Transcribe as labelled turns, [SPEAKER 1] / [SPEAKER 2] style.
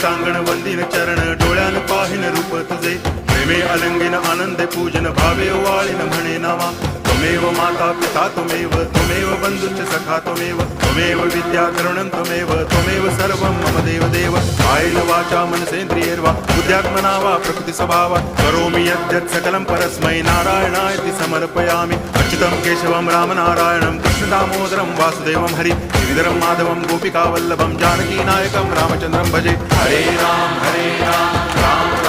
[SPEAKER 1] टांगण वंदिन चरण डोळ्यान पाहिन रूप तुझे प्रेमे अलंगिन आनंदे पूजन भावे वाळीन म्हणे नावा त्वमेव माता पिता त्वमेव बंधुश्च सखा त्वमेव विद्या तरुणं त्वमेव सर्वं मम देव कायेन वाचा मनसेन्द्रियैर्वा बुद्ध्यात्मना वा प्रकृति स्वभावात् करोमि यद्यत् सकलं परस्मै नारायणायति समर्पयामि अच्युतं केशवं रामनारायणं कृष्णदामोदरं वासुदेवं हरि गिरिधरं माधवं गोपिकावल्लभं जानकीनायकं रामचन्द्रं भजे हरे राम राम